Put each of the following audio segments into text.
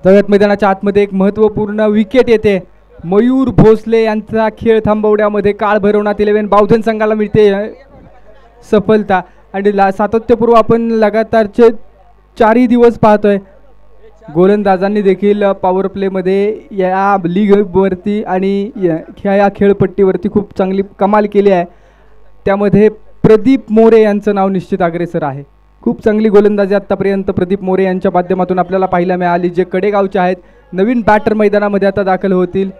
जाऊयात मैदानाच्या आतमध्ये एक महत्त्वपूर्ण विकेट येते. मयूर भोसले यांचा खेळ थांबवण्यामध्ये काळ भैरवनाथ 11 बावधन संघाला मिळते सफलता. आणि सातत्यपूर्व आपण लगातारचे 4ही दिवस पाहतोय. गोलंदाजांनी देखील पॉवर प्लेमध्ये या लीगवरती आणि ह्या खेळपट्टीवरती खूप चांगली कमाल केली आहे. त्यामध्ये प्रदीप मोरे यांचं नाव निश्चित अग्रेसर आहे. खूप चांगली गोलंदाजी आत्तापर्यंत प्रदीप मोरे यांच्या माध्यमातून आपल्याला पाहायला मिळाली. जे कडेगावचे आहेत, नवीन बॅटर मैदानामध्ये आता दाखल होतील.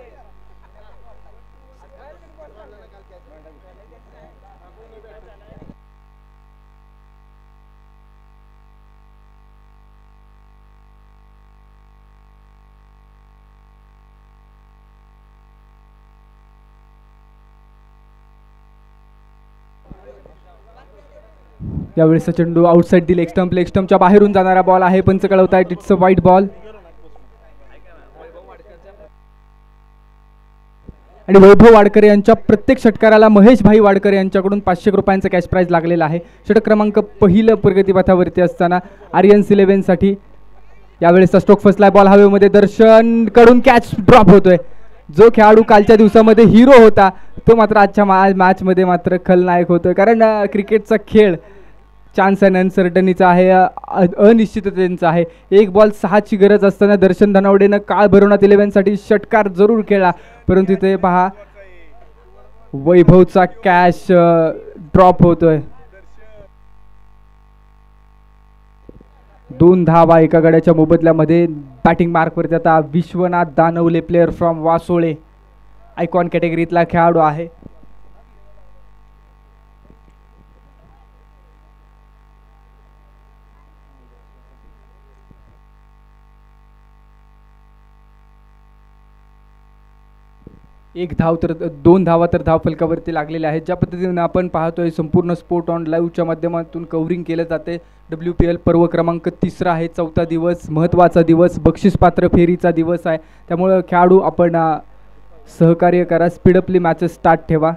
यावेळेस चेंडू आउटसाइड दी लेग स्टंपच्या बाहेरून जाणारा बॉल आहे. पंच कळवतायत इट्स अ वाईट बॉल. आणि वैभव वाडकर यांच्या प्रत्येक षटकाराला महेश भाई वाडकर यांच्याकडून 500 रुपयांचा कॅश प्राइज लागलेला आहे. षटक क्रमांक पहिलं प्रगतीपथावरती असताना आर्यन्स 11 साठी यावेळेसचा स्ट्रोक फसलाय. बॉल हवेमध्ये दर्शन कडून कॅच ड्रॉप होतोय. जो खेळाडू कालच्या दिवसामध्ये हिरो होता तो मात्र आजच्या मॅचमध्ये मात्र खलनायक होतोय. कारण क्रिकेटचा खेळ चान्स अँड अनसर्टनीचा आहे, अनिश्चिततेचा आहे. एक बॉल 6ची गरज असताना दर्शन धनावडेनं काळ भैरवनाथ 11 साठी षटकार जरूर खेळला, परंतु इथे पहा वैभवचा कॅश ड्रॉप होतोय. 2 धावा एका गड्याच्या मोबदल्यामध्ये. बॅटिंग मार्कवरती आता Vishwanath Danwale, player from वासोळे, icon कॅटेगरीतला खेळाडू आहे. एक धाव तर 2 धावा तर धाव फलकावरती लागलेल्या आहेत. ज्या पद्धतीने आपण पाहतोय संपूर्ण स्पोर्ट ऑन लाईव्हच्या माध्यमातून कव्हरिंग केलं जाते. WPL पर्व क्रमांक 3 आहे. 4था दिवस, महत्त्वाचा दिवस, बक्षीसपात्र फेरीचा दिवस आहे. त्यामुळं खेळाडू आपण सहकार्य करा, स्पीडअपली मॅचेस स्टार्ट ठेवा.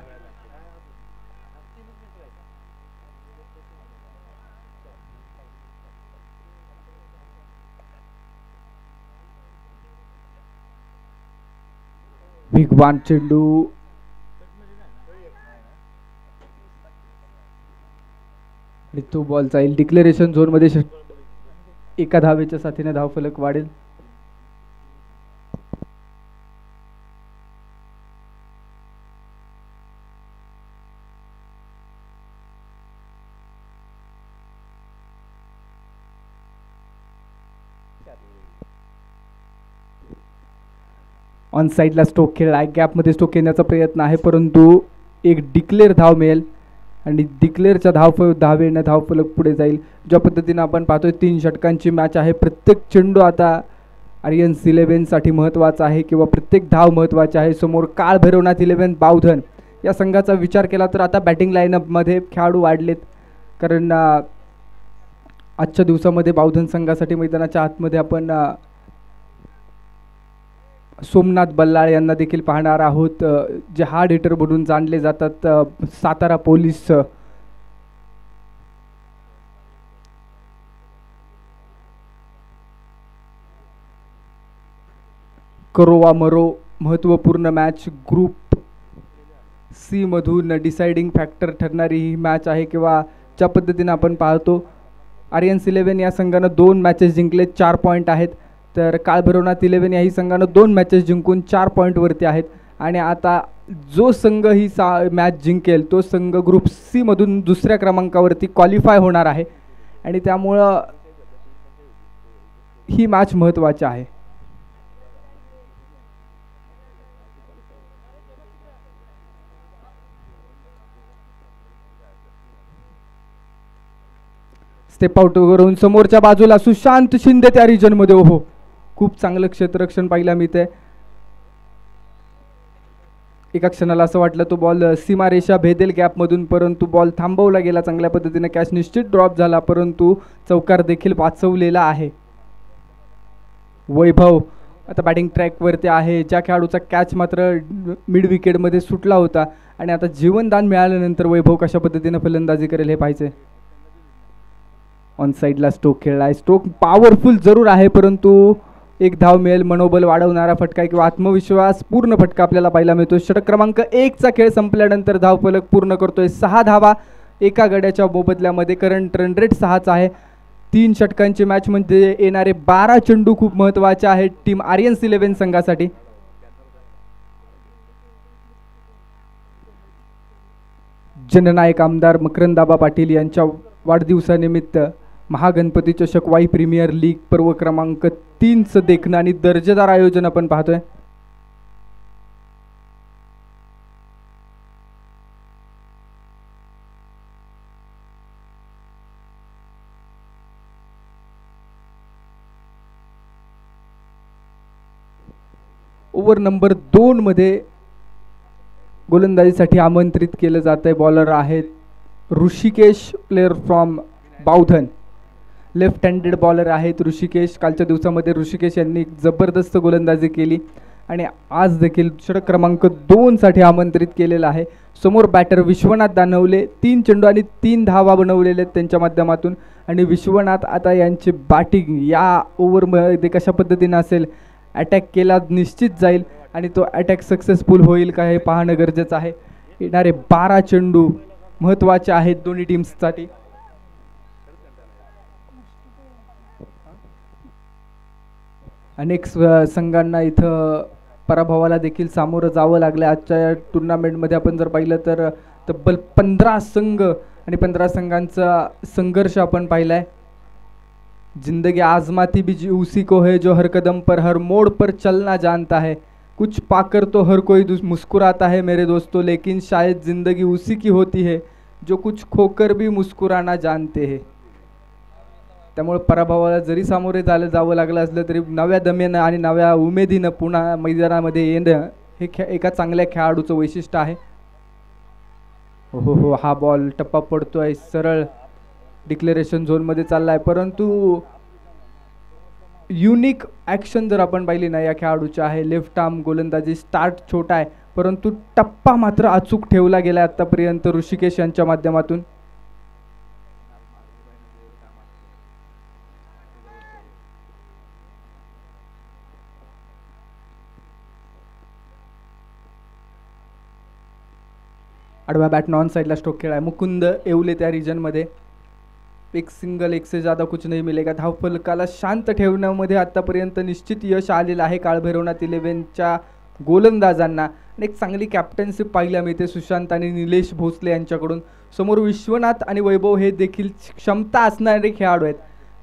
विगवान चेंडू आणि तो बॉल जाईल डिक्लेरेशन झोन मध्ये. एका धावेच्या साथीने धाव फलक वाढेल. ऑन साईडला स्ट्रोक खेळला आहे. गॅपमध्ये स्ट्रोक खेळण्याचा प्रयत्न आहे, परंतु एक डिक्लेअर धाव मिळेल आणि डिक्लेअरच्या धावेनं धाव फलक पुढे जाईल. ज्या पद्धतीनं आपण पाहतोय 3 षटकांची मॅच आहे. प्रत्येक चेंडू आता आर्यन्स 11 साठी महत्त्वाचा आहे किंवा प्रत्येक धाव महत्त्वाची आहे. समोर काळ भैरवनाथ 11 बावधन या संघाचा विचार केला तर आता बॅटिंग लाईनअपमध्ये खेळाडू वाढलेत. कारण आजच्या दिवसामध्ये बावधन संघासाठी मैदानाच्या आतमध्ये आपण सोमनाथ बल्लाळ यांना देखील पाहणार आहोत, जे हार्ड हिटर म्हणून जाणले जातात. सातारा पोलीस करोवा मरो महत्त्वपूर्ण मॅच ग्रुप सी मधून डिसाइडिंग फॅक्टर ठरणारी ही मॅच आहे. किंवा ज्या पद्धतीने आपण पाहतो आर्यन्स 11 या संघानं 2 मॅचेस जिंकले, 4 पॉईंट आहेत. तर काळ भैरवनाथ 11 याही संघानं 2 मॅचेस जिंकून 4 पॉईंटवरती आहेत. आणि आता जो संघ ही मॅच जिंकेल तो संघ ग्रुप सी मधून 2ऱ्या क्रमांकावरती क्वालिफाय होणार आहे. आणि त्यामुळं ही मॅच महत्त्वाची आहे. स्टेप आउट करून समोरच्या बाजूला सुशांत शिंदे त्या रिजनमध्ये. हो, खूप चांगलं क्षेत्ररक्षण पाहायला मिळतंय. एका क्षणाला असं वाटलं तो बॉल सीमारेषा भेदेल गॅपमधून, परंतु बॉल थांबवला गेला चांगल्या पद्धतीने. कॅच निश्चित ड्रॉप झाला, परंतु चौकार देखील वाचवलेला आहे. वैभव आता बॅटिंग ट्रॅकवरती आहे. ज्या खेळाडूचा कॅच मात्र मिड विकेटमध्ये सुटला होता आणि आता जीवनदान मिळाल्यानंतर वैभव कशा पद्धतीने फलंदाजी करेल हे पाहायचे. ऑन साईडला स्ट्रोक खेळला आहे. स्ट्रोक पॉवरफुल जरूर आहे, परंतु एक धाव मिळेल. मनोबल वाढवणारा फटका किंवा आत्मविश्वास पूर्ण फटका आपल्याला पाहायला मिळतो. षटक क्रमांक 1चा खेळ संपल्यानंतर धावफलक पूर्ण करतोय 6 धावा एका गड्याच्या मोबदल्यामध्ये. करंट रन रेट 6चा आहे. 3 षटकांची मॅच म्हणजे येणारे 12 चेंडू खूप महत्त्वाचे आहेत टीम आर्यन्स 11 संघासाठी. जननायक आमदार मकरंदाबा पाटील यांच्या वाढदिवसानिमित्त महागणपती चषक वाई प्रीमियर लीग पर्व क्रमांक 3चं देखणं आणि दर्जेदार आयोजन आपण पाहतोय. ओव्हर नंबर 2 मध्ये गोलंदाजीसाठी आमंत्रित केलं जात आहे. बॉलर आहेत Rishikesh, player from Bavdhan. Left handed bowler आहेत ऋषिकेश. कालच्या दिवसामध्ये ऋषिकेश यांनी जबरदस्त गोलंदाजी केली आणि आज देखील षटक क्रमांक 2 साठी आमंत्रित केलेला आहे. समोर बॅटर विश्वनाथ दानवले. 3 चेंडू आणि 3 धावा बनवलेले आहेत त्यांच्या माध्यमातून. आणि विश्वनाथ आता यांची बॅटिंग या ओव्हरमध्ये कशा पद्धतीने असेल, अटॅक केला निश्चित जाईल आणि तो अटॅक सक्सेसफुल होईल का हे पाहणं गरजेचं आहे. येणारे 12 चेंडू महत्त्वाचे आहेत दोन्ही टीम्ससाठी. अनेक संघांना इथं पराभवाला देखील सामोरं जावं लागलं. आजच्या टुर्नामेंटमध्ये आपण जर पाहिलं तर तब्बल 15 संघ आणि 15 संघांचा संघर्ष आपण पाहिला आहे. जिंदगी आजमाती भी उसी को है जो हर कदम पर हर मोड़ पर चलना जानता है. कुछ पाकर तो हर कोई मुस्कुराता है मेरे दोस्तों, लेकिन शायद जिंदगी उसी की होती है जो कुछ खोकर भी मुस्कुराना जानते हैं. त्यामुळे पराभवाला जरी सामोरे जावं लागलं असलं तरी नव्या दमेनं आणि नव्या उमेदीनं पुन्हा मैदानामध्ये येणं हे एका चांगल्या खेळाडूचं वैशिष्ट्य आहे. हो, हा बॉल टप्पा पडतोय, सरळ डिक्लेरेशन झोनमध्ये चाललाय, परंतु युनिक ॲक्शन जर आपण पाहिली ना या खेळाडूची आहे. लेफ्ट आर्म गोलंदाजी, स्टार्ट छोटा आहे परंतु टप्पा मात्र अचूक ठेवला गेला आतापर्यंत ऋषिकेश यांच्या माध्यमातून. आडव्या बॅट नॉन साइडला स्ट्रोक खेळा आहे मुकुंद येवले त्या रिजनमध्ये. एक सिंगल, एक से ज़्यादा कुछ नहीं मिलेगा. धावफलकाला शांत ठेवण्यामध्ये आतापर्यंत निश्चित यश आलेलं आहे काळभैरवनाथ 11च्या गोलंदाजांना. आणि एक चांगली कॅप्टन्शिप पाहायला मिळते सुशांत आणि निलेश भोसले यांच्याकडून. समोर विश्वनाथ आणि वैभव हे देखील क्षमता असणारे खेळाडू आहेत.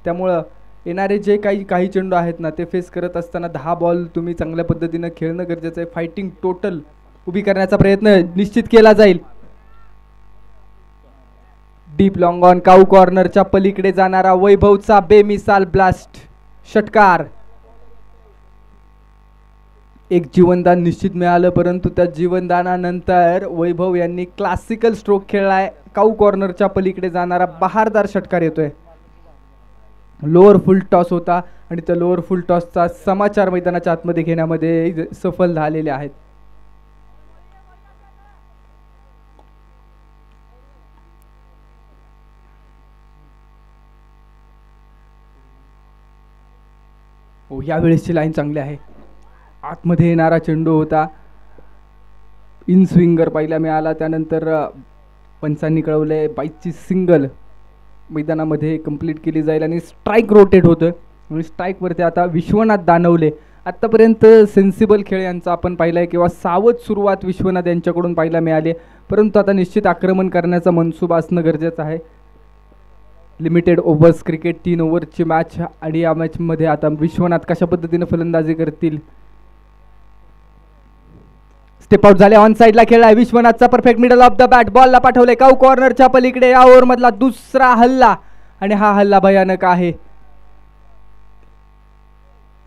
त्यामुळं येणारे जे काही चेंडू आहेत ना ते फेस करत असताना 10 बॉल तुम्ही चांगल्या पद्धतीनं खेळणं गरजेचं आहे. फायटिंग टोटल उभी करण्याचा प्रयत्न निश्चित केला जाईल. डीप लॉंग ऑन, काऊ कॉर्नरच्या पलीकडे जाणारा वैभवचा बेमिसाल ब्लास्ट षटकार. एक जीवनदान निश्चित मिळालं परंतु त्या जीवनदानानंतर वैभव यांनी क्लासिकल स्ट्रोक खेळलाय. काऊ कॉर्नरच्या पलीकडे जाणारा बहारदार षटकार येतोय. लोअर फुल टॉस होता आणि त्या लोअर फुल टॉसचा समाचार मैदानाच्या आतमध्ये घेण्यामध्ये सफल झालेले आहेत. हो, यावेळेसची लाईन चांगली आहे. आतमध्ये येणारा चेंडू होता, इन स्विंगर पाहायला मिळाला. त्यानंतर पंचांनी कळवले बाईकची सिंगल मैदानामध्ये कंप्लीट केली जाईल आणि स्ट्राईक रोटेट होतं. आणि स्ट्राईकवरती आता विश्वनाथ दानवले. आत्तापर्यंत सेन्सिबल खेळ यांचा आपण पाहिला आहे किंवा सावध सुरुवात विश्वनाथ यांच्याकडून पाहायला मिळाली, परंतु आता निश्चित आक्रमण करण्याचा मनसूबा असणं गरजेचं आहे. लिमिटेड ओव्हर्स क्रिकेट 3 ओव्हरची मॅच आणि या मॅचमध्ये आता विश्वनाथ कशा पद्धतीने फलंदाजी करतील. स्टेप आउट झाले, ऑन साइडला खेळला आहे विश्वनाथचा. Perfect middle of the bat, बॉलला पाठवले काऊ कॉर्नरच्या पलीकडे. या ओव्हर मधला दुसरा हल्ला आणि हा हल्ला भयानक आहे.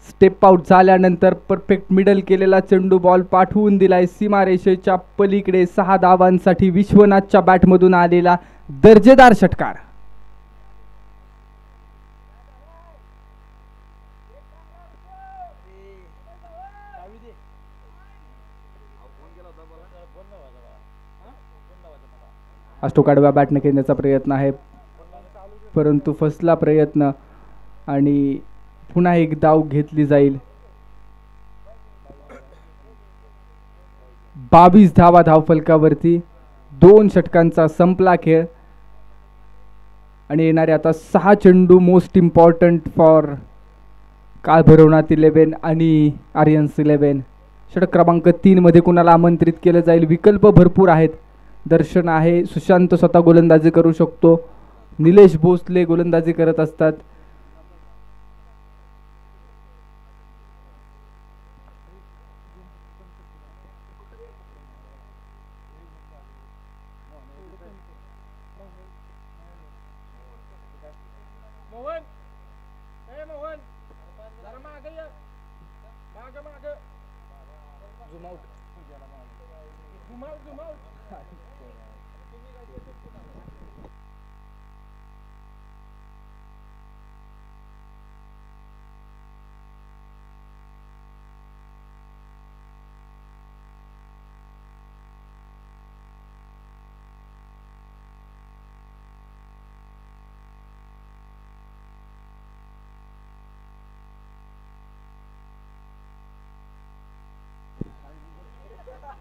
स्टेप आउट झाल्यानंतर परफेक्ट मिडल केलेला चेंडू बॉल पाठवून दिलाय सीमारेषेच्या पलीकडे. 6 धावांसाठी विश्वनाथच्या बॅटमधून आलेला दर्जेदार षटकार. स्टोक आडव्या बॅटने खेळण्याचा प्रयत्न आहे. परंतु फसला प्रयत्न आणि पुन्हा एक धाव घेतली जाईल. 22 धावा धावफलकावरती. 2 षटकांचा संपला खेळ आणि येणारे आता 6 चेंडू मोस्ट इम्पॉर्टंट फॉर काळभैरवनाथ 11 आणि आर्यन्स 11. षटक क्रमांक 3 मध्ये कुणाला आमंत्रित केलं जाईल? विकल्प भरपूर आहेत. दर्शन आहे, सुशांत स्वतः गोलंदाजी करू शकतो, निलेश भोसले गोलंदाजी करत असतात.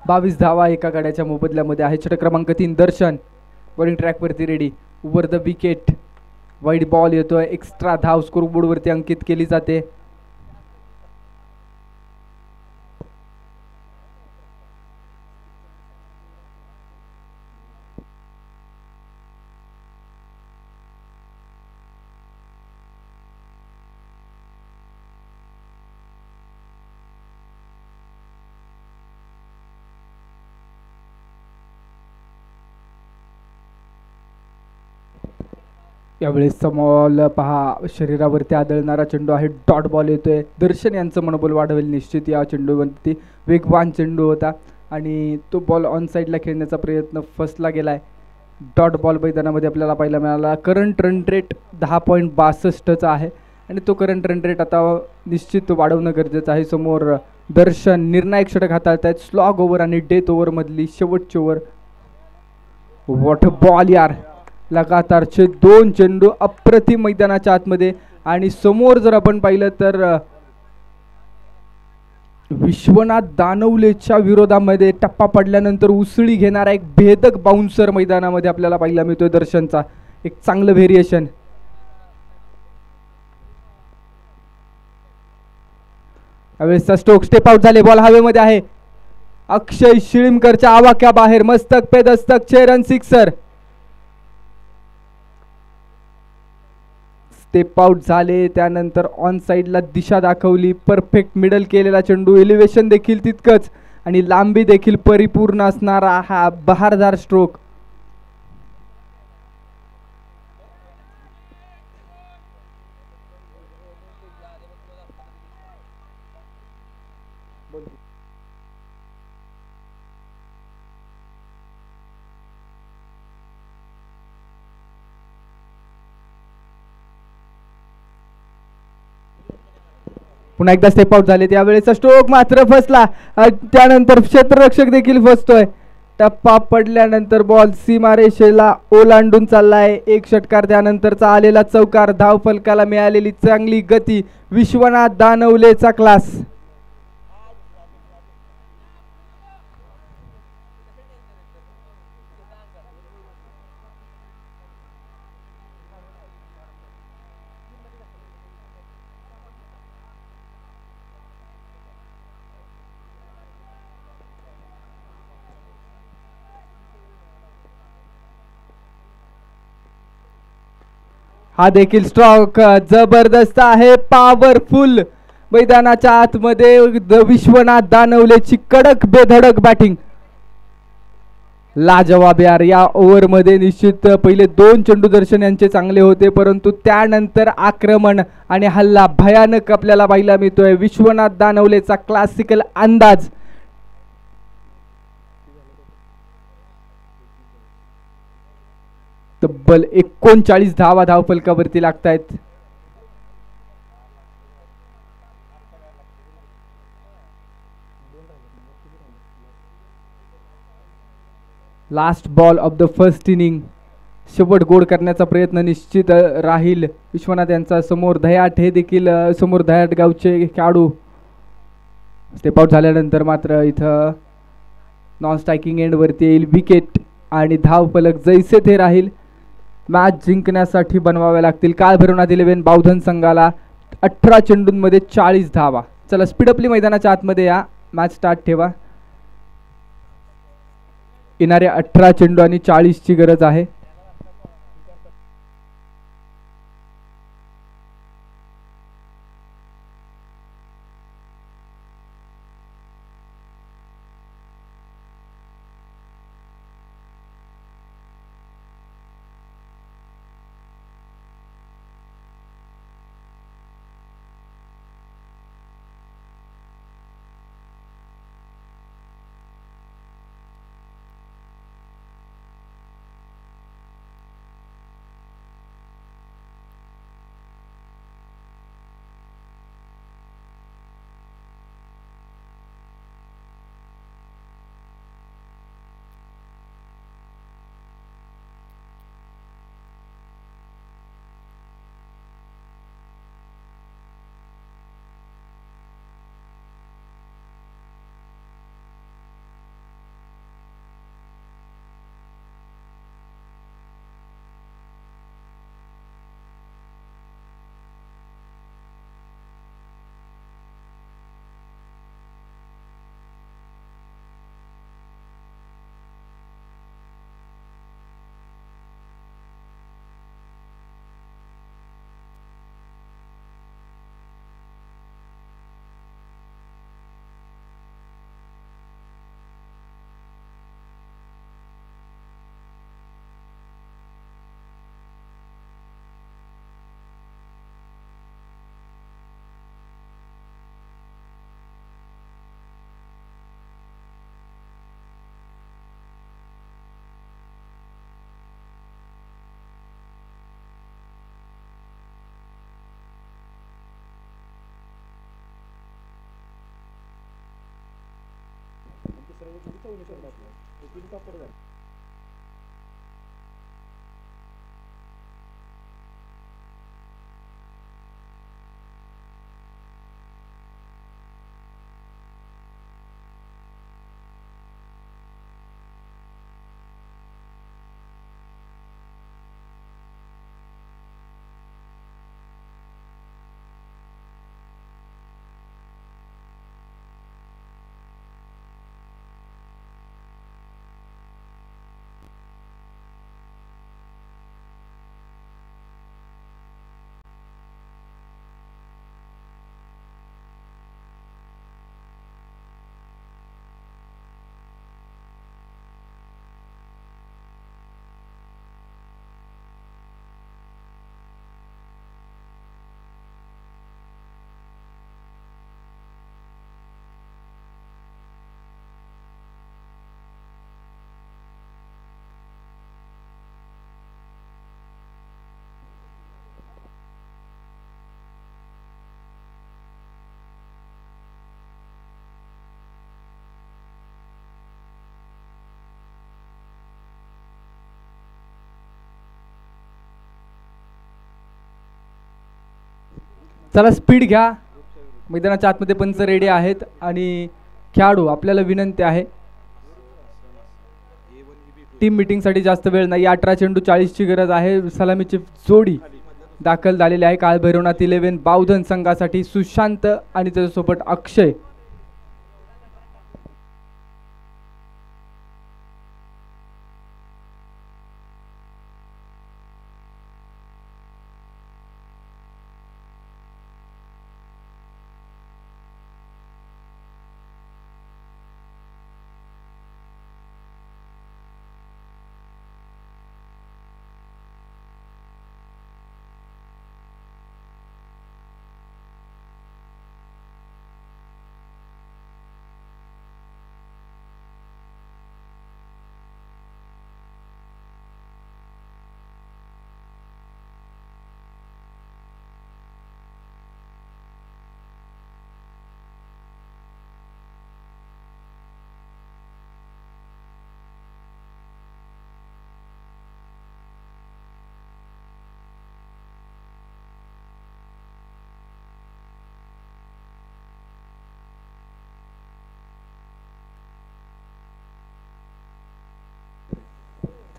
बावीस धावा एका गाड्याच्या मोबदल्यामध्ये आहे. षटक क्रमांक 3 दर्शन बॉलिंग ट्रॅकवरती ready. Over the wicket wide ball येतोय. एक्स्ट्रा धाव स्कोरबोर्डवरती अंकित केली जाते. यावेळेस समोल पहा शरीरावरती आदळणारा चेंडू आहे. डॉट बॉल येतोय. दर्शन यांचं मनोबल वाढवेल निश्चित या चेंडूवरती. वेगवान चेंडू होता आणि तो बॉल ऑन साईडला खेळण्याचा प्रयत्न फसला गेलाय. डॉट बॉल मैदानामध्ये आपल्याला पाहायला मिळाला. करंट रन रेट 10.62चा आहे आणि तो करंट रन रेट आता निश्चित वाढवणं गरजेचं आहे. समोर दर्शन निर्णायक षटक हाताळत आहेत. स्लॉग ओव्हर आणि डेथ ओव्हरमधली शेवटची ओव्हर. वॉट बॉल यार. लगातारचे 2 चेंडू अप्रतिम मैदानाच्या आतमध्ये आणि समोर जर आपण पाहिलं तर विश्वनाथ दानवलेच्या विरोधामध्ये टप्पा पडल्यानंतर उसळी घेणारा एक भेदक बाउन्सर मैदानामध्ये आपल्याला पाहायला मिळतोय. दर्शनचा एक चांगलं व्हेरिएशन. यावेळेसचा स्ट्रोक स्टेप आउट झाले. बॉल हवेमध्ये आहे. अक्षय शिळीमकरच्या आवाक्या बाहेर. मस्तक पे Dastak 6 run sixer. Step out झाले. त्यानंतर ऑन साईडला दिशा दाखवली. परफेक्ट मिडल केलेला चेंडू. एलिव्हेशन देखील तितकंच आणि लांबी देखील परिपूर्ण असणारा हा बहारदार स्ट्रोक. पुन्हा एकदा स्टेप आउट झाले. त्यावेळेचा स्ट्रोक मात्र फसला. त्यानंतर क्षेत्ररक्षक देखील फसतोय. टप्पा पडल्यानंतर बॉल सीमारेषेला ओलांडून चाललाय. 1 षटकार त्यानंतरचा आलेला चौकार. धाव फलकाला मिळालेली चांगली गती. विश्वनाथ दानवलेचा क्लास. हा देखील स्ट्रोक जबरदस्त आहे. पॉवरफुल मैदानाच्या आतमध्ये विश्वनाथ दानवलेची कडक बेधडक बॅटिंग. लाजवाब यार. या ओव्हरमध्ये निश्चित पहिले 2 चेंडू दर्शन यांचे चांगले होते, परंतु त्यानंतर आक्रमण आणि हल्ला भयानक आपल्याला पाहायला मिळतोय. विश्वनाथ दानवलेचा क्लासिकल अंदाज. तब्बल 39 धावा धावफलकावरती लागतायत. Last ball of the first inning. शेवट गोड करण्याचा प्रयत्न निश्चित राहील विश्वनाथ यांचा. समोर दह्याट हे देखील समोर दह्याट गावचे खेळाडू स्टेप आउट झाल्यानंतर मात्र इथं नॉन स्ट्रायकिंग एंडवरती येईल विकेट आणि धाव फलक जैसे ते राहील. मॅच जिंकण्यासाठी बनवाव्या लागतील काळ भैरवनाथ 11 बावधन संघाला 18 चेंडूंमध्ये 40 धावा. चला स्पीडअपली मैदानाच्या आतमध्ये या, मॅच स्टार्ट ठेवा. येणारे 18 चेंडू आणि 40 ची गरज आहे. चला स्पीड घ्या. मैदानाच्या आतमध्ये पंच रेडी आहेत आणि खेळाडू आपल्याला विनंती आहे टीम मीटिंगसाठी जास्त वेळ नाही. 18 चेंडू 40 ची गरज आहे. सलामीची जोडी दाखल झालेली आहे काळ भैरवनाथ 11 बावधन संघासाठी सुशांत आणि त्याच्यासोबत अक्षय.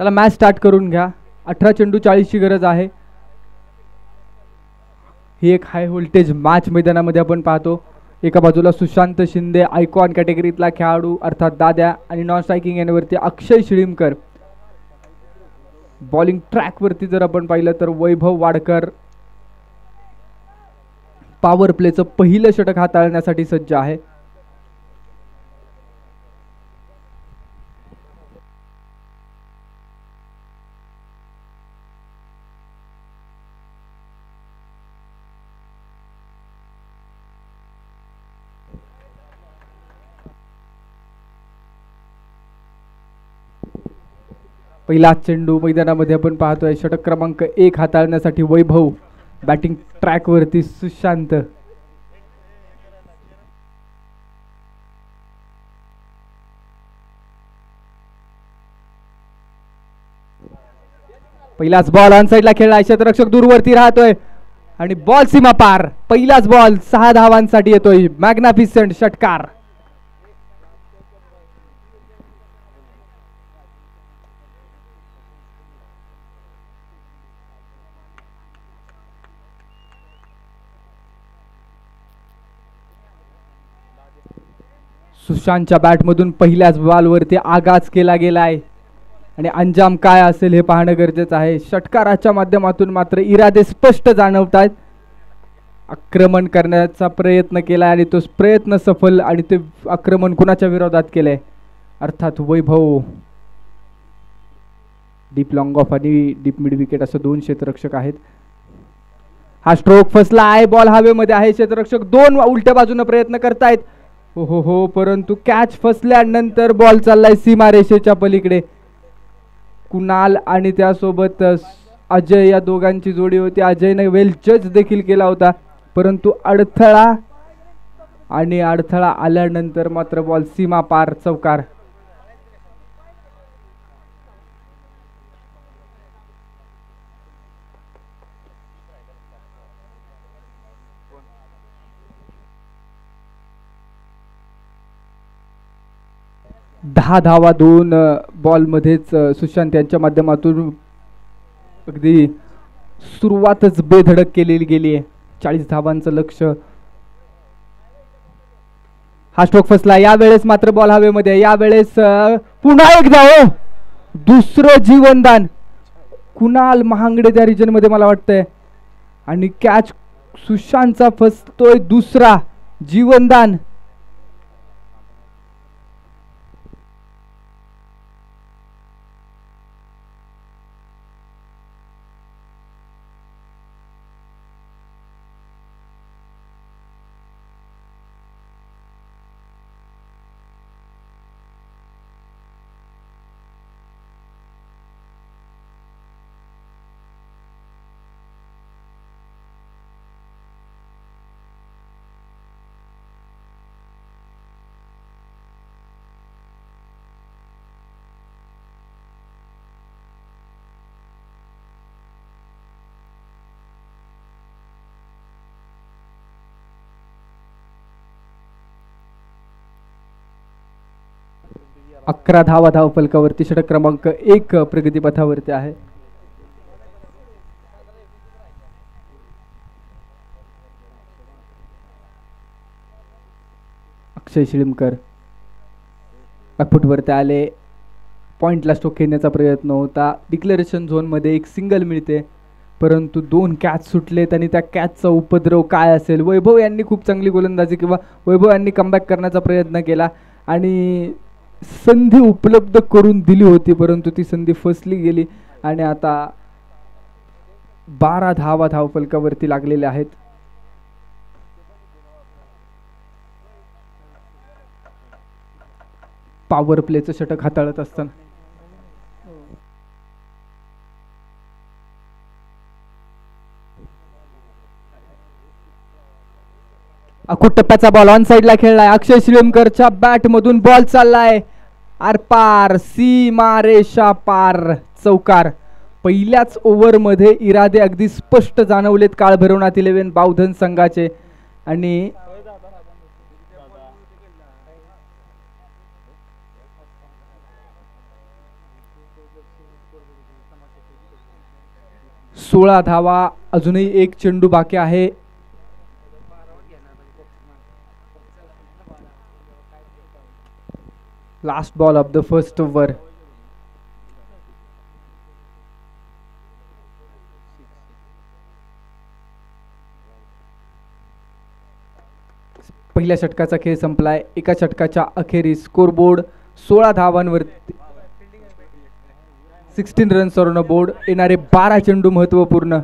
चला मॅच स्टार्ट करून घ्या. 18 चेंडू 40ची गरज आहे. ही एक हाय व्होल्टेज मॅच मैदानामध्ये आपण पाहतो. एका बाजूला सुशांत शिंदे आयकॉन कॅटेगरीतला खेळाडू अर्थात दाद्या आणि नॉन स्ट्रायकिंग एंडवरती अक्षय शिळीमकर. बॉलिंग ट्रॅकवरती जर आपण पाहिलं तर वैभव वाडकर पॉवर प्लेचं पहिलं षटक हाताळण्यासाठी सज्ज आहे. पहिला चेंडू मैदानामध्ये आपण पाहतोय. षटक क्रमांक 1 हाताळण्यासाठी वैभव. बॅटिंग ट्रॅक वरती सुशांत. पहिलाच बॉल ऑन साइडला खेळला. क्षेत्ररक्षक दूरवरती राहतोय आणि बॉल सीमा पार. पहिलाच बॉल 6 धावांसाठी येतोय. मॅग्नाफिसंट षटकार. सुशांतच्या बॅटमधून पहिल्याच बॉलवरती आगाज केला गेलाय आणि अंजाम काय असेल हे पाहणं गरजेचं आहे. षटकाराच्या माध्यमातून मात्र इरादे स्पष्ट जाणवतात. आक्रमण करण्याचा प्रयत्न केला आणि तो प्रयत्न सफल. आणि ते आक्रमण कुणाच्या विरोधात केलंय अर्थात वैभव. डीप लॉंग ऑफ आणि डीप मिड विकेट असं 2 क्षेत्ररक्षक आहेत. हा स्ट्रोक फसला आहे. बॉल हवेमध्ये आहे. क्षेत्ररक्षक 2 उलट्या बाजूने प्रयत्न करतायत. हो परंतु कॅच फसल्यानंतर बॉल चाललाय सीमारेषेच्या पलीकडे. कुणाल आणि त्यासोबत अजय या दोघांची जोडी होती. अजयने वेल जज देखील केला होता परंतु अडथळा आल्यानंतर मात्र बॉल सीमा पार. चौकार. दहा धावा 2 बॉलमध्येच सुशांत यांच्या माध्यमातून अगदी सुरुवातच बेधडक केलेली गेली आहे. 40 धावांचं लक्ष. हा स्ट्रोक फसला. यावेळेस मात्र बॉल हवेमध्ये. यावेळेस पुन्हा एकदा दुसरं जीवनदान कुणाल महांगडे त्या रिजन मध्ये मला वाटतंय आणि कॅच सुशांतचा फसतोय. दुसरा जीवनदान. अकरा धावा धावफलकावरती. षटक क्रमांक 1 प्रगतीपथावरती आहे. अक्षय शिळीमकर बॅकफुटवरती आले. पॉइंटला स्ट्रोक खेळण्याचा प्रयत्न होता. डिक्लेरेशन झोन मध्ये एक सिंगल मिळते परंतु 2 कॅच सुटलेत आणि त्या कॅचचा उपद्रव काय असेल. वैभव यांनी खूप चांगली गोलंदाजी किंवा वैभव यांनी कमबॅक करण्याचा प्रयत्न केला आणि संधी उपलब्ध करून दिली होती परंतु ती संधी फसली गेली आणि आता 12 धावा धावफलकावरती लागलेल्या आहेत. पॉवर प्लेचं षटक हाताळत असताना अखूट टप्प्याचा बॉल ऑन साइडला खेळलाय. अक्षय शिळीमकरच्या बॅट मधून बॉल चाललाय आरपार. सीमारेषा पार. चौकार. पहिल्याच ओव्हर मध्ये इरादे अगदी स्पष्ट जाणवलेत काळभैरवनाथ 11 बावधन संघाचे आणि 16 धावा, अजूनही एक चेंडू बाकी आहे. Last ball of the first over. पहिल्या षटकाचा खेळ संपलाय. एका षटकाच्या अखेरीस स्कोरबोर्ड 16 धावांवरती 16 रन्स ऑन बोर्ड. येणारे 12 चेंडू महत्वपूर्ण.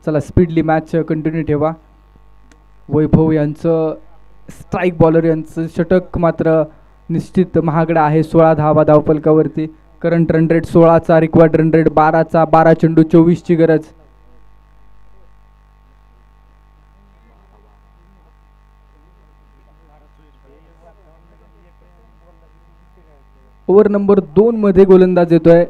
चला स्पीडली मॅच कंटिन्यू ठेवा. वैभव यांचं स्ट्राईक बॉलर यांचं षटक मात्र निश्चित महागडा आहे. 16 धावा धावफलकावरती. करंट रन रेट 16चा, रिक्वायर्ड रन रेट 12चा. 12 चेंडू 24ची गरज. ओव्हर नंबर 2 मध्ये गोलंदाज येतोय.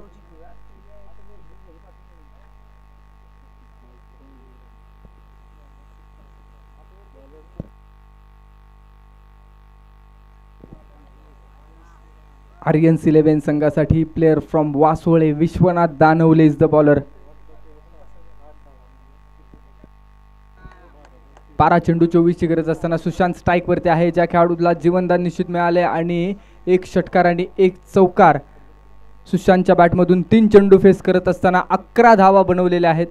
आर्यन्स 11 संघासाठी player from Vasole Vishwanath Danawale is the bowler. 12 चेंडू 24ची गरज असताना सुशांत स्ट्राईक वरती आहे. ज्या खेळाडूला जीवनदान निश्चित मिळाले आणि एक षटकार आणि एक चौकार. सुशांतच्या बॅटमधून 3 चेंडू फेस करत असताना 11 धावा बनवलेल्या आहेत.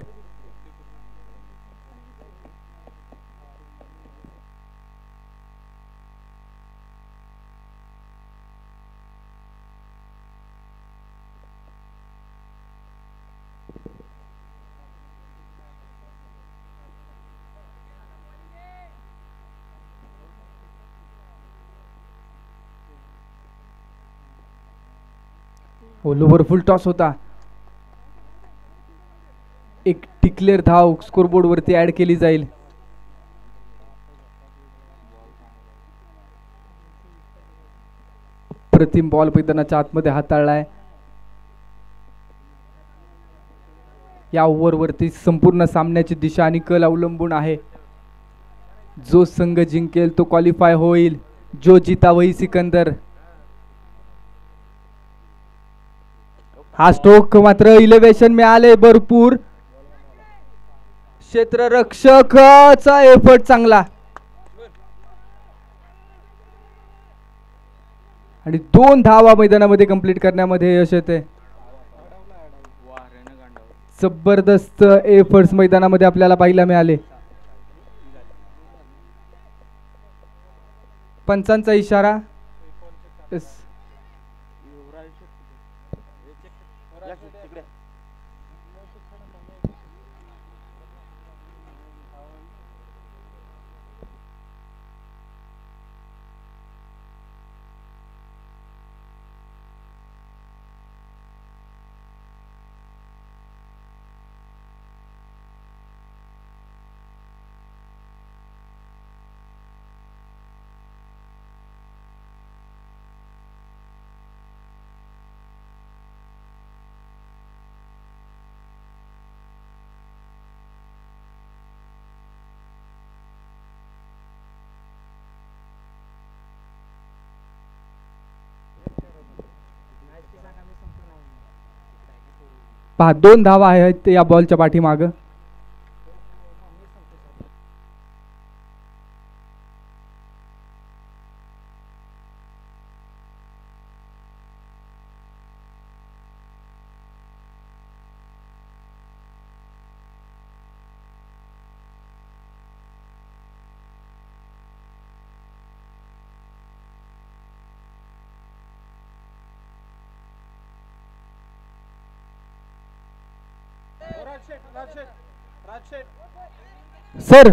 ओव्हर फुल टॉस होता. एक डिक्लेअर धाव स्कोरबोर्ड वरती ऍड केली जाईल. प्रतिम बॉल मैदानाच्या आतमध्ये हाताळलाय. या ओव्हरवरती संपूर्ण सामन्याची दिशा आणि कल अवलंबून आहे. जो संघ जिंकेल तो क्वालिफाय होईल. जो जीता वही सिकंदर. हा स्ट्रोक मात्र इलेव्हेशन मिळाले भरपूर. क्षेत्ररक्षकाचा एफर्ट चांगला आणि 2 धावा मैदानामध्ये कंप्लीट करण्यामध्ये यश येते. जबरदस्त एफर्ट्स मैदानामध्ये आपल्याला पाहायला मिळाले. पंचांचा इशारा. पहा 2 धावा आहेत या बॉलच्या पाठीमाग. सर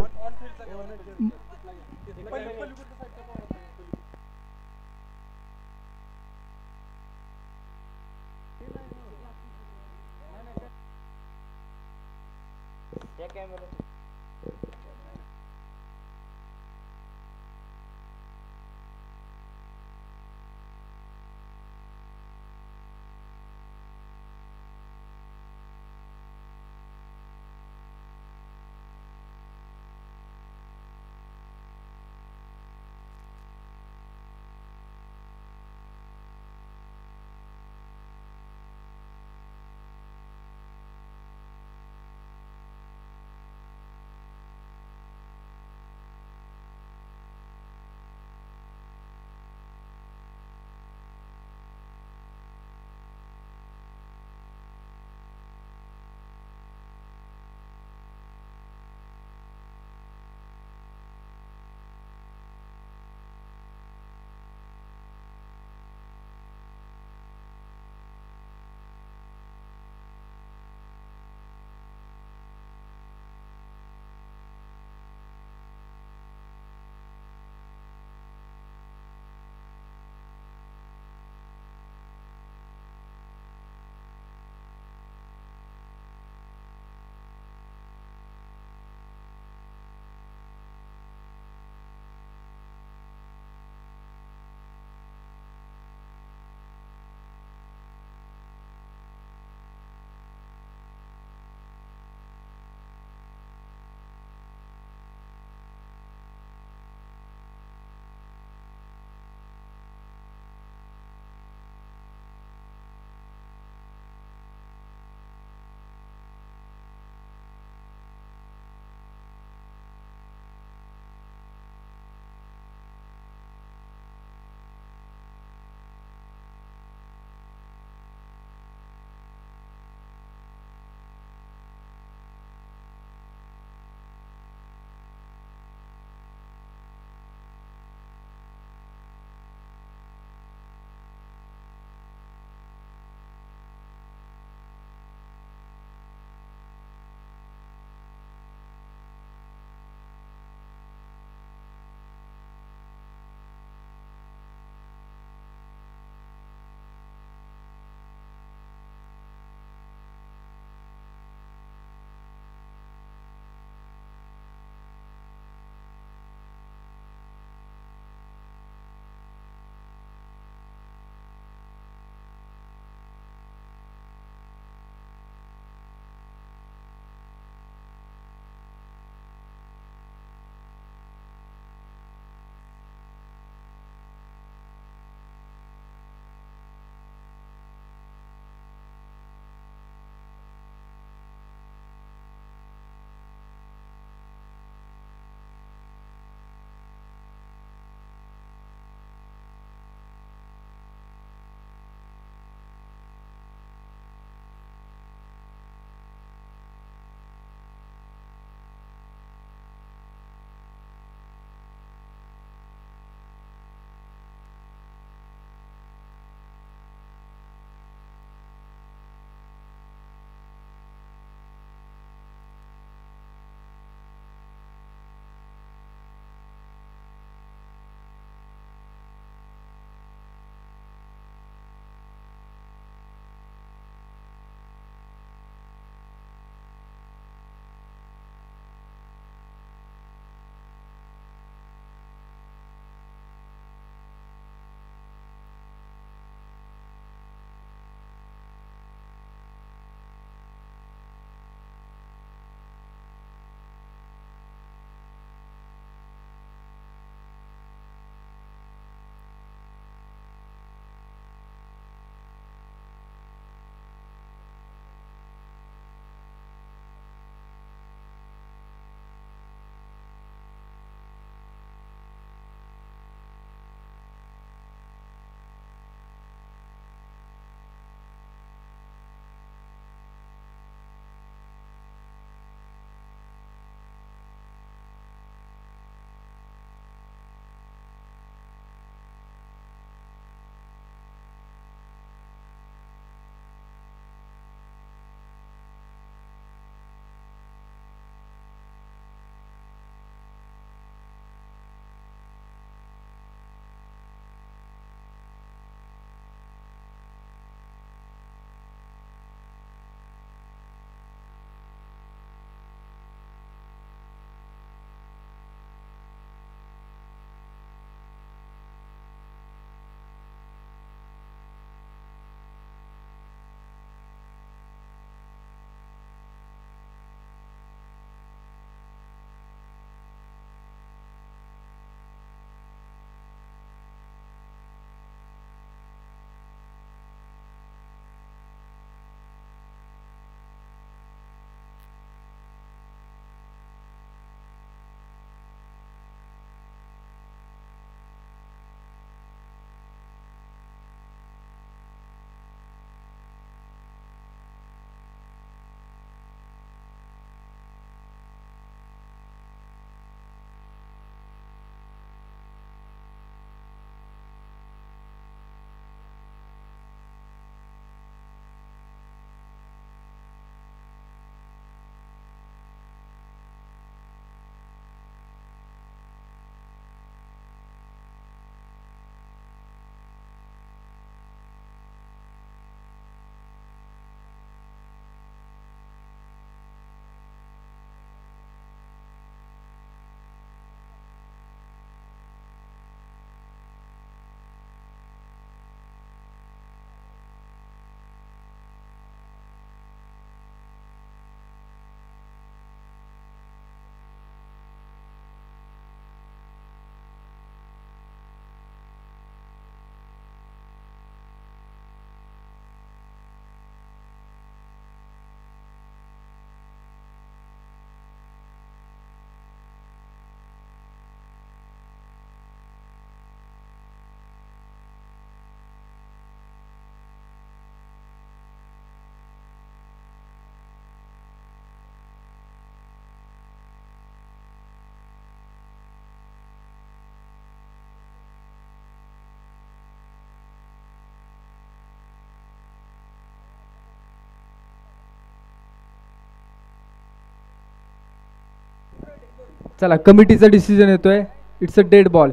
चला कमिटीचा डिसिजन येतोय. It's a dead ball.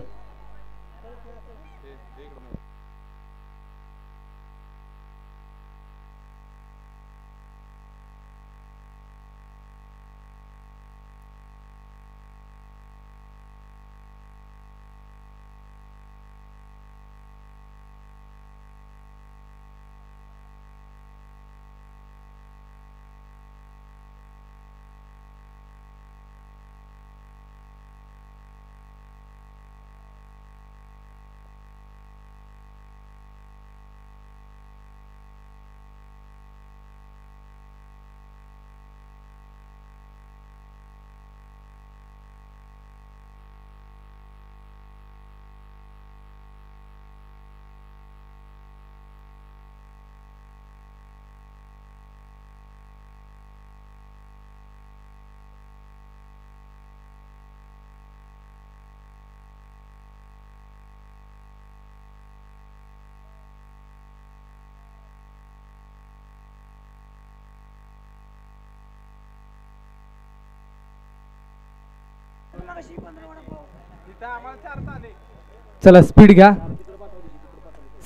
चला स्पीड घ्या.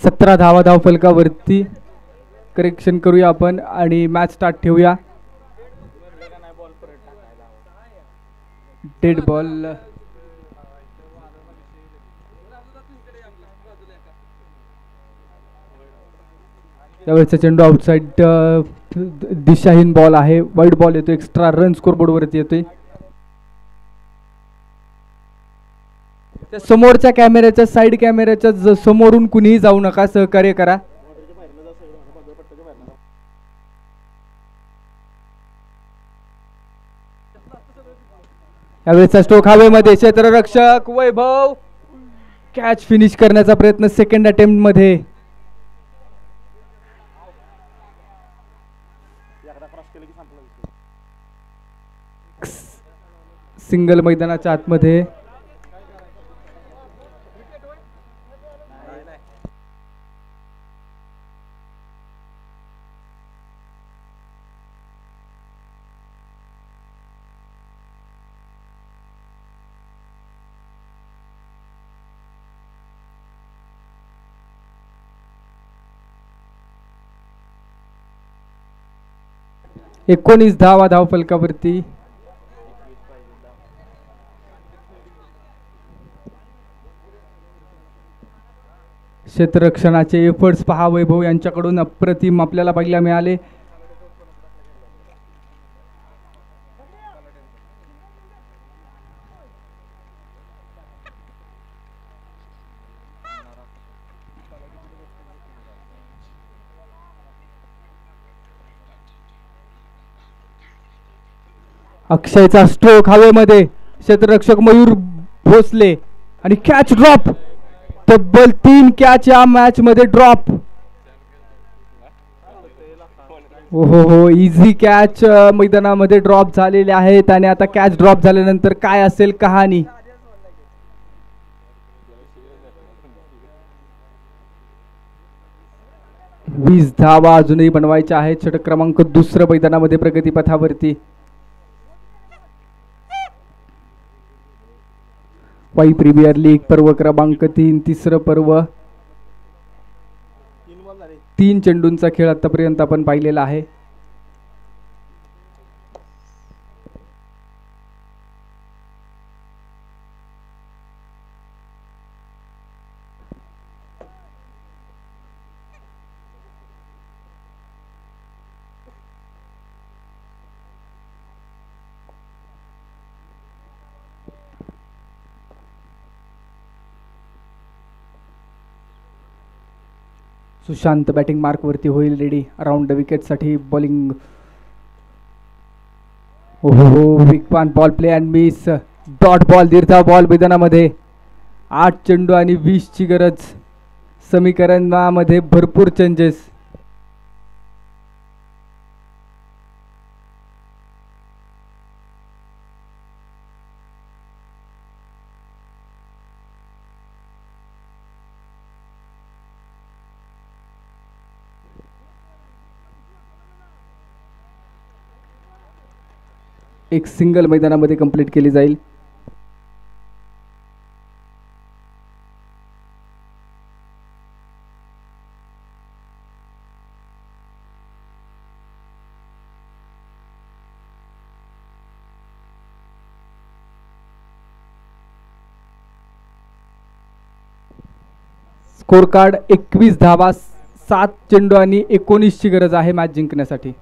17 धावा धाव फलकावरती. करेक्शन करूया आपण आणि मॅच स्टार्ट ठेवूया. Dead ball. यावेळेचा चेंडू आउटसाइड दिशाहीन बॉल आहे. वाईड बॉल येतो. एक्स्ट्रा रन स्कोर बोर्ड वरती येतोय. समोरच्या कॅमेऱ्याच्या साईड कॅमेऱ्याच्या समोरून कुणीही जाऊ नका. सहकार्य करा. यावेळेचा स्ट्रोक हवेमध्ये. क्षेत्ररक्षक वैभव कॅच फिनिश करण्याचा प्रयत्न सेकंड अटेम्प्ट मध्ये. सिंगल मैदानाच्या आतमध्ये. एकोणीस धावा धाव फलकावरती. क्षेत्ररक्षणाचे एफर्ट्स पहा वैभव यांच्याकडून अप्रतिम आपल्याला पाहायला मिळाले. अक्षयचा स्ट्रोक हवेमध्ये. क्षेत्ररक्षक मयूर भोसले आणि कॅच ड्रॉप. तब्बल 3 कॅच या मॅच मध्ये ड्रॉप. हो इझी कॅच मैदानामध्ये ड्रॉप झालेले आहेत. आणि आता कॅच ड्रॉप झाल्यानंतर काय असेल कहाणी. वीस धावा अजूनही बनवायच्या आहेत. षटक क्रमांक 2 मैदानामध्ये प्रगतीपथावरती. वाई प्रीमियर लीग पर्व क्रमांक 3 तिसरं पर्व. 3 चेंडूंचा खेळ आतापर्यंत आपण पाहिलेला आहे. सुशांत बॅटिंग मार्क वरती होईल रेडी. अराउंड द विकेट साठी बॉलिंग. ओहो विकपान ball play and miss. Dot ball दीर्घा बॉल मैदानामध्ये. 8 चेंडू आणि 20 ची गरज. समीकरणामध्ये भरपूर चेंजेस. एक सिंगल मैदानामध्ये कंप्लीट केली जाईल. स्कोर कार्ड 21 धावा, 7 चेंडू आणि 19 ची गरज आहे मॅच जिंकण्यासाठी.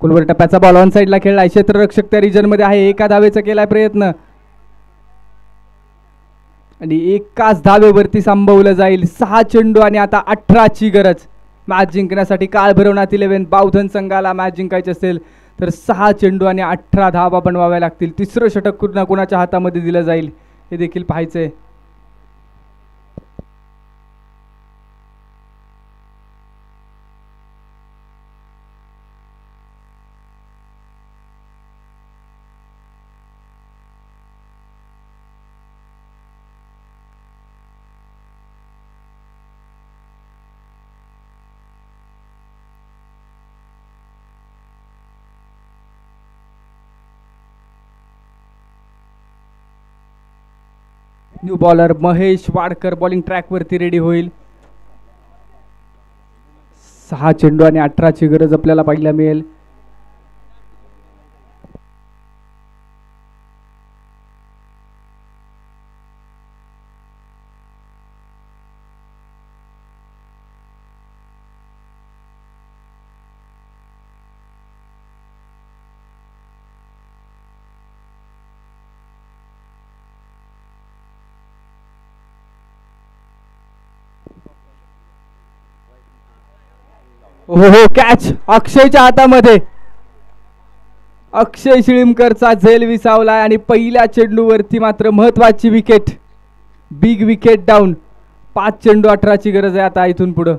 कुलवर टप्प्याचा बॉल ऑन साइडला खेळलाय. क्षेत्ररक्षक त्या रिजन मध्ये आहे. एका धावेचा केलाय प्रयत्न आणि एकाच धावेवरती संभवलं जाईल. 6 चेंडू आणि आता 18 ची गरज मॅच जिंकण्यासाठी. काळ भैरवनाथ 11 बावधन संघाला मॅच जिंकायची असेल तर 6 चेंडू आणि 18 धावा बनवाव्या लागतील. तिसरं षटक कुणाच्या हातामध्ये दिलं जाईल हे देखील पाहायचंय. New bowler Mahesh Wadkar bowling track वरती रेडी होईल. 6 चेंडू आणि 18 ची गरज आपल्याला पाहायला मिळेल. हो कॅच अक्षयच्या हातामध्ये. अक्षय शिळीमकरचा झेल विसावलाय आणि पहिल्या चेंडूवरती मात्र महत्वाची विकेट. Big wicket down. 5 चेंडू 18 ची गरज आहे आता इथून पुढे.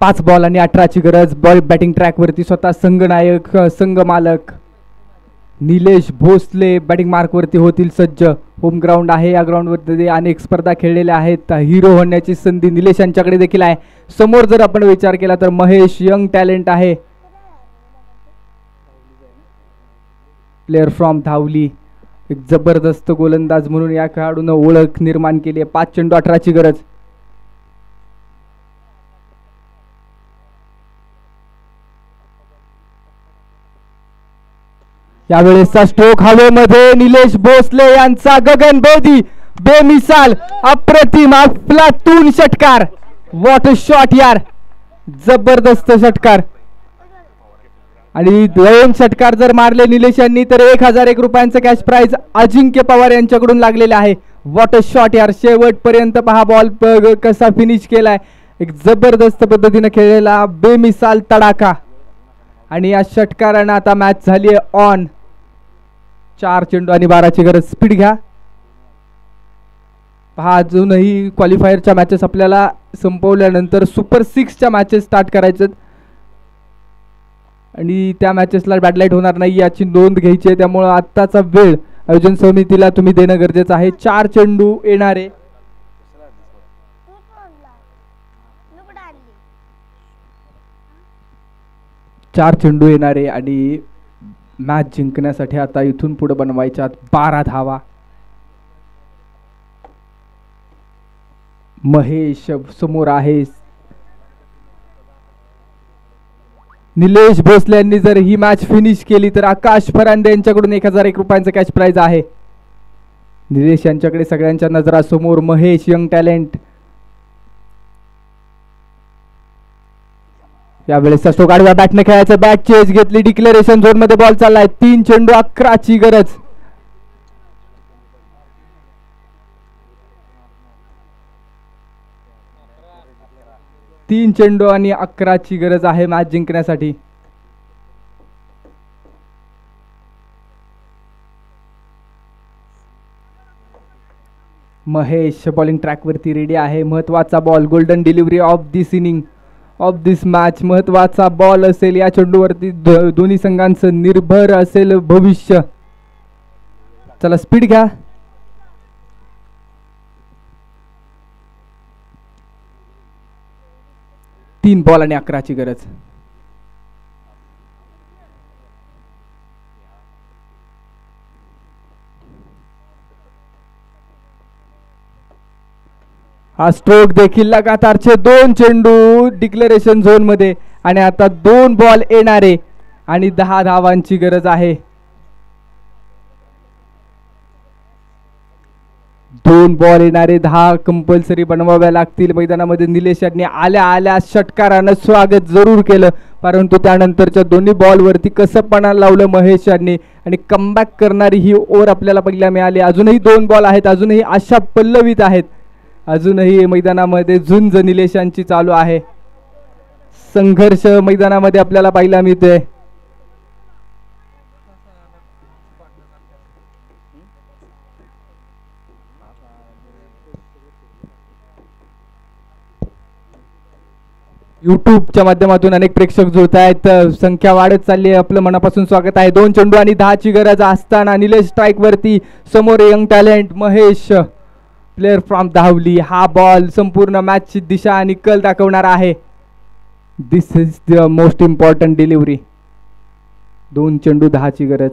पाच बॉल आणि 18 ची गरज. बॉल बॅटिंग ट्रॅक वरती स्वतः संघनायक संघ मालक निलेश भोसले बॅटिंग मार्क वरती होतील सज्ज. होम ग्राउंड आहे. या ग्राउंड वरती अनेक स्पर्धा खेळलेल्या आहेत. हिरो होण्याची संधी निलेश यांच्याकडे देखील आहे. समोर जर आपण विचार केला तर महेश यंग टॅलेंट आहे. प्लेअर फ्रॉम धावली. एक जबरदस्त गोलंदाज म्हणून या खेळाडूने ओळख निर्माण केली आहे. 5 चेंडू 18 ची गरज. यावेळेसचा स्ट्रोक हवेमध्ये निलेश भोसले यांचा गगनभेदी बेमिसाल अप्रतिम अफलातून षटकार. व्हॉट अ शॉट यार. जबरदस्त षटकार. आणि 2 षटकार जर मारले निलेश यांनी तर 1001 रुपयांचं कॅश प्राइज अजिंक्य पवार यांच्याकडून लागलेले आहे. व्हॉट अ शॉट यार. शेवटपर्यंत पहा बॉल कसा फिनिश केलाय. एक जबरदस्त पद्धतीने खेळलेला बेमिसाल तडाखा. आणि या षटकारानं आता मॅच झाली आहे ऑन. 4 चेंडू आणि 12 ची गरज. स्पीड घ्या. पहा अजूनही क्वालिफायरच्या मॅचेस आपल्याला संपवल्यानंतर सुपर 6 च्या मॅचेस स्टार्ट करायचे आणि त्या मॅचेसला बॅडलाईट होणार नाही याची नोंद घ्यायची आहे. त्यामुळे आत्ताचा वेळ आयोजन समितीला तुम्ही देणं गरजेचं आहे. 4 चेंडू येणारे. 4 चेंडू येणारे आणि मॅच जिंकण्यासाठी आता इथून पुढे बनवायच्या 12 धावा. महेश समोर आहे. निलेश भोसले यांनी जर ही मॅच फिनिश केली तर आकाश फरांदे यांच्याकडून 1001 रुपयांचं कॅश प्राइज आहे. निलेश यांच्याकडे सगळ्यांच्या नजरा समोर. महेश यंग टॅलेंट यावेळेस स्ट्रोक आडव्या बॅटने खेळायचं. बॅट चेज घेतली. डिक्लेरेशन झोन मध्ये बॉल चाललाय. 3 चेंडू 11 ची गरज. तीन चेंडू आणि 11 ची गरज आहे मॅच जिंकण्यासाठी. महेश बॉलिंग ट्रॅक वरती रेडी आहे. महत्वाचा ball. Golden delivery of this inning of this match. महत्वाचा बॉल असेल. या चेंडूवरती दोन्ही संघांचं निर्भर असेल भविष्य. चला स्पीड घ्या. तीन बॉल आणि 11 ची गरज. हा स्ट्रोक देखील लगातारचे 2 चेंडू डिक्लेरेशन झोन मध्ये आणि आता 2 बॉल येणारे आणि 10 धावांची गरज आहे. 2 बॉल येणारे 10 कंपल्सरी बनवाव्या लागतील मैदानामध्ये. निलेश यांनी आल्या आल्या षटकारानं स्वागत जरूर केलं, परंतु त्यानंतरच्या दोन्ही बॉलवरती कसं पणा लावलं महेश यांनी आणि कमबॅक करणारी ही ओव्हर आपल्याला पहिल्या मिळाली. अजूनही 2 बॉल आहेत. अजूनही आशा पल्लवीत आहेत. अजूनही मैदानामध्ये झुंज निलेशांची चालू आहे. संघर्ष मैदानामध्ये आपल्याला पाहायला मिळतोय. युट्यूबच्या माध्यमातून अनेक प्रेक्षक जुळत आहेत. संख्या वाढत चालली आहे. आपलं मनापासून स्वागत आहे. 2 चेंडू आणि 10 ची गरज असताना निलेश स्ट्राईक वरती. समोर young talent Mahesh player from धावली. हा बॉल संपूर्ण मॅचची दिशा आणि कल दाखवणार आहे. This is the most important delivery. 2 चेंडू 10 ची गरज.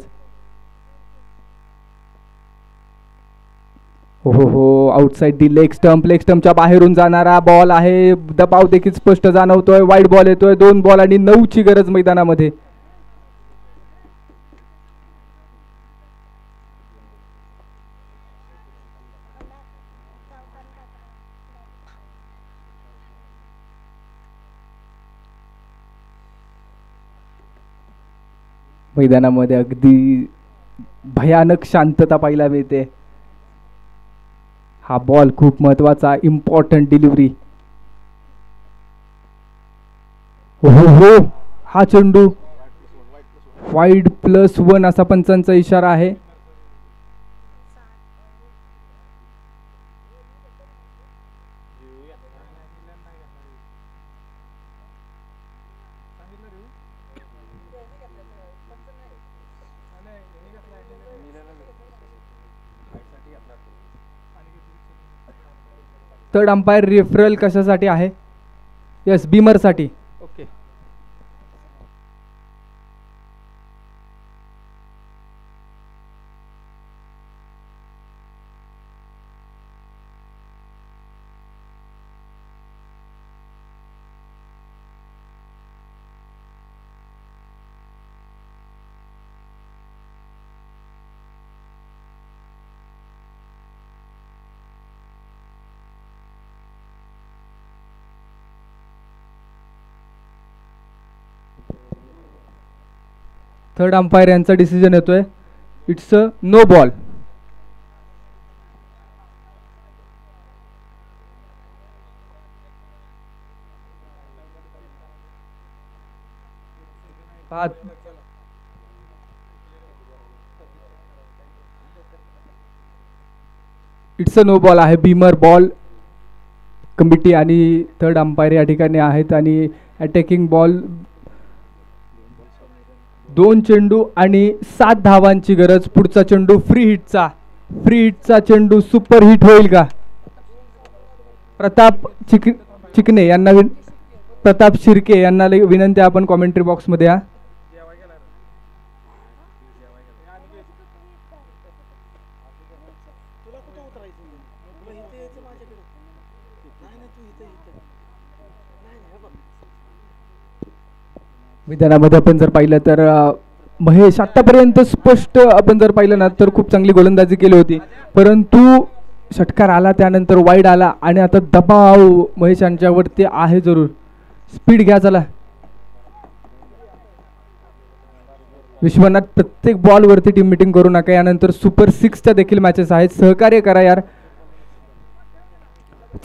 हो आउटसाइड दी लेग स्टंपच्या बाहेरून जाणारा बॉल आहे. दबाव देखील स्पष्ट जाणवतोय. वाईड बॉल येतोय. 2 बॉल आणि 9 ची गरज मैदानामध्ये. मैदानामध्ये अगदी भयानक शांतता पाहायला मिळते. हा बॉल खूप महत्वाचा. Important delivery. हो हा चेंडू वाईड +1 असा पंचांचा इशारा आहे. थर्ड अंपायर रेफरल कशासाठी आहे? यस, बीमर साठी. ओके. थर्ड अंपायर यांचा डिसिजन येतोय. It's a no ball. It's a no ball आहे. बीमर बॉल कमिटी आणि थर्ड अंपायर या ठिकाणी आहेत आणि अटॅकिंग बॉल. 2 चेंडू आणि 7 धावांची गरज. पुढचा चेंडू फ्री हिटचा चेंडू सुपर हिट होईल का? प्रताप चिकणे यांना प्रताप शिर्के यांना विनंती, आपण कॉमेंट्री बॉक्समध्ये या. मैदानामध्ये आपण जर पाहिलं तर महेश आतापर्यंत स्पष्ट आपण जर पाहिलं ना तर खूप चांगली गोलंदाजी केली होती, परंतु षटकार आला त्यानंतर वाईड आला आणि आता दबाव महेश यांच्यावरती आहे. जरूर स्पीड घ्या चला. विश्वनाथ, प्रत्येक बॉल वरती टीम मीटिंग करू नका. यानंतर सुपर 6च्या देखील मॅचेस आहेत, सहकार्य करा यार.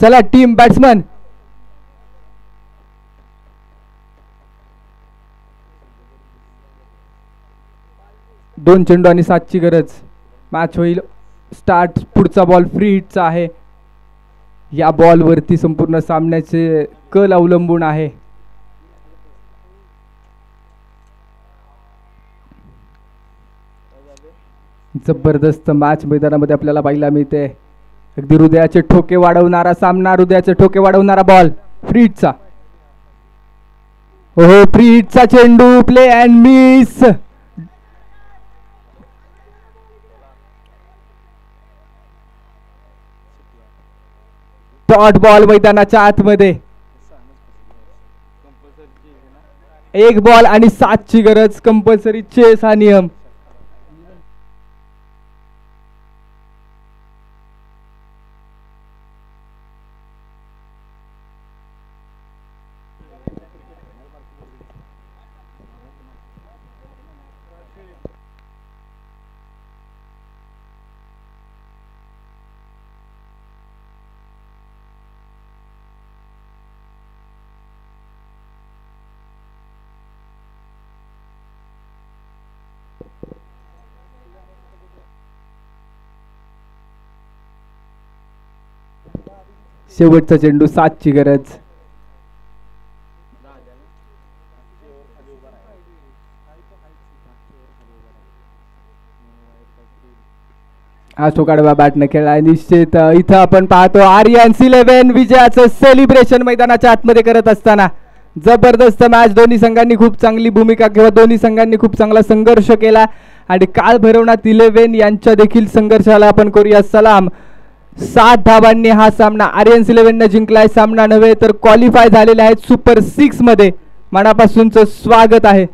चला टीम बॅट्समन. दोन चेंडू आणि 7ची गरज. मॅच होईल स्टार्ट. पुढचा बॉल फ्री हिटचा आहे. या बॉल वरती संपूर्ण सामन्याचे कल अवलंबून आहे. जबरदस्त मॅच मैदानामध्ये आपल्याला पाहायला मिळते. अगदी हृदयाचे ठोके वाढवणारा सामना, हृदयाचे ठोके वाढवणारा बॉल फ्री हिटचा. हो, फ्री हिटचा चेंडू, play and miss. Dot ball मैदानाच्या आतमध्ये. एक बॉल आणि 7ची गरज. कंपल्सरी चेस हा नियम. शेवटचा चेंडू, 7ची गरज. हा कडवा बॅटने खेळला. निश्चित इथं आपण पाहतो आर्यन्स 11 विजयाचं सेलिब्रेशन मैदानाच्या आतमध्ये करत असताना. जबरदस्त मॅच. दोन्ही संघांनी खूप चांगली भूमिका किंवा दोन्ही संघांनी खूप चांगला संघर्ष केला आणि काळ भैरवनाथ 11 यांच्या देखील संघर्षाला आपण करूया सलाम. 7 धावांनी हा सामना आर्यन्स 11 ने जिंकलाय. सामना नव्हे तर क्वालिफाय झालेले आहेत सुपर 6 मध्ये. मनापासूनचं स्वागत आहे.